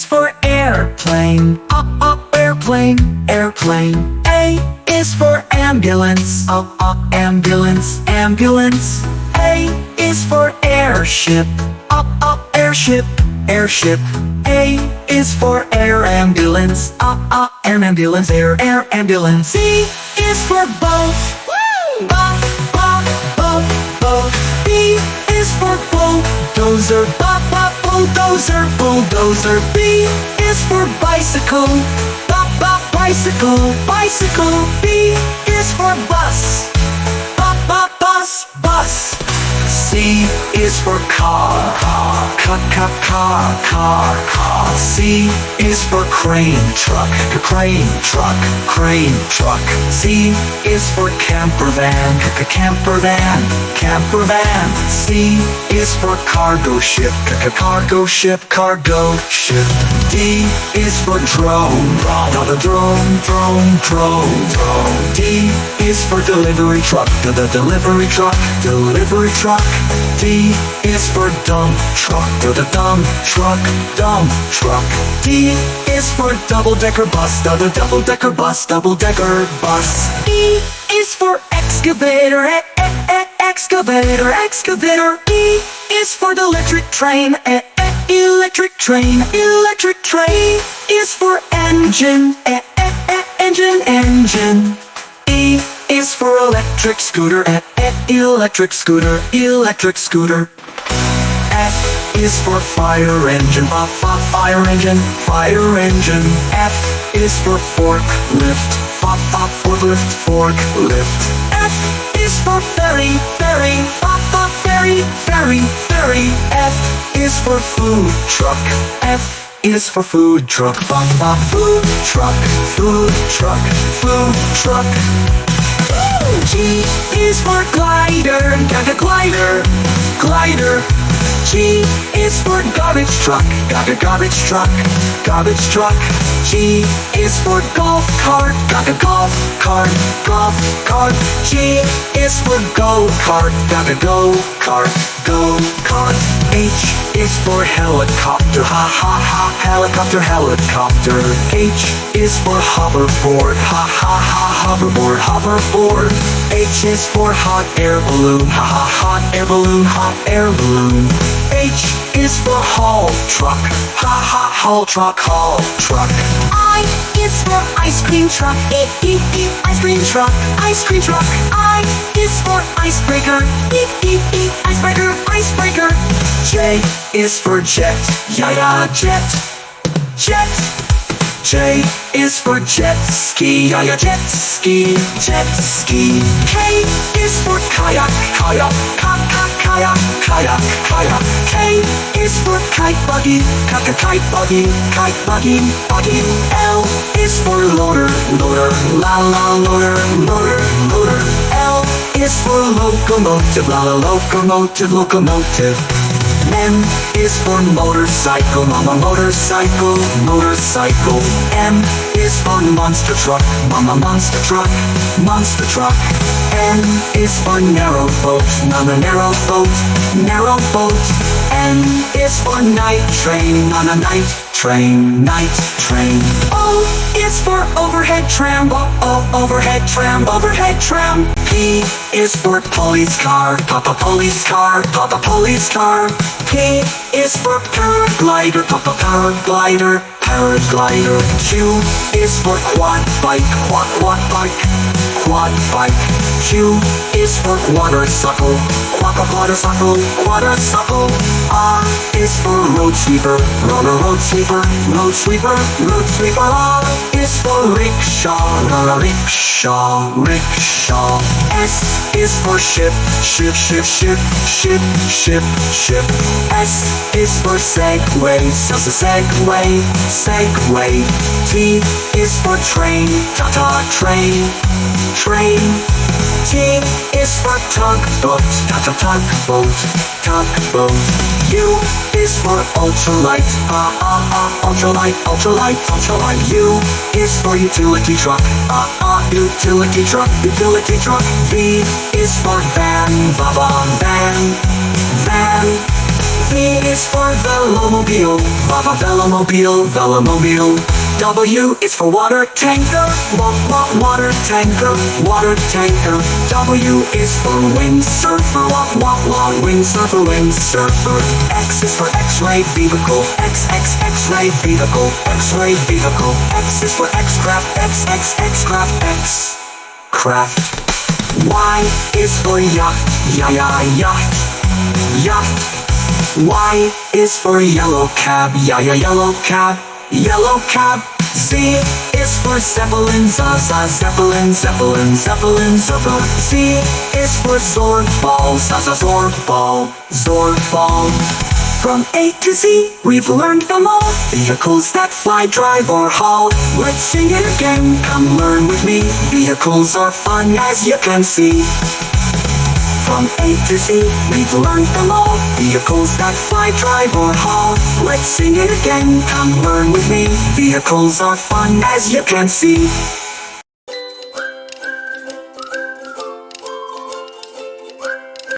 for airplane. Airplane, airplane. A is for ambulance. Ambulance, ambulance. A is for airship. Airship, airship. A is for air ambulance. Air ambulance, air ambulance. B is for boat. Boat. B is for bulldozer. Bulldozer, bulldozer. B is for bicycle. Bicycle. B is for bus. Bus. C is for car. Car. C is for crane truck. Crane truck. C is for camper van. Camper van. C is for cargo ship. Cargo ship. D is for drone. Drone. D is for delivery truck. Delivery truck. D is for dump truck. Dump truck. D is for double-decker bus. Double-decker bus. E is for excavator. Excavator. E is for the electric train. Electric train is for engine. Engine. E is for electric scooter. Electric scooter. F is for fire engine. Fire engine. F is for forklift. Forklift. F is for ferry. Ferry. F is for food truck. F is for food truck. Food truck. G is for glider. Glider. G is for garbage truck. Garbage truck. G is for golf cart. Golf cart. G is for go-kart. Go-kart. H is for helicopter. Helicopter. H is for hoverboard. Hoverboard. H is for hot air balloon. Hot air balloon. H is for haul truck. Haul truck. I is for ice cream truck. Ice cream truck. I is for icebreaker. Icebreaker. J is for jet. Jet. J is for jet ski. Jet ski. K is for kayak. Kayak. K is for kite buggy. Kite buggy. L is for loader. Loader. L is for locomotive. Locomotive. M is for motorcycle. Motorcycle. M is for monster truck. Monster truck. N is for narrow boat. Narrow boat. N is for night train. Night train. O is for overhead tram. Overhead tram. P is for police car. Police car. P is for paraglider. Paraglider. Q is for quad bike. Quad bike. Q is for quadricycle. Quadricycle. R is for road sweeper. Road sweeper. R is for rickshaw. Rickshaw. S is for ship. S is for segway. Segway. T is for train. Train. T is for tugboat. Tugboat. U is for ultralight. Ultralight. U is for utility truck. Utility truck. V is for van. Van. V is for velomobile, velomobile, velomobile. W is for water tanker, water tanker, water tanker. W is for windsurfer, windsurfer, windsurfer. X is for X-ray vehicle, X-ray vehicle, X-ray vehicle. X is for X-craft, X-craft, X craft. Y is for yacht, yacht, yacht. Y is for yellow cab, yellow cab, yellow cab. Z is for Zeppelins, Zeppelin, Zeppelin, Zeppelin, Zeppelin. Z is for Zorg ball, Zorg ball, Zorg ball. From A to Z, we've learned them all. Vehicles that fly, drive, or haul. Let's sing it again, come learn with me. Vehicles are fun, as you can see. From A to Z, we've learned them all. Vehicles that fly, drive, or haul. Let's sing it again, come learn with me. Vehicles are fun, as you can see.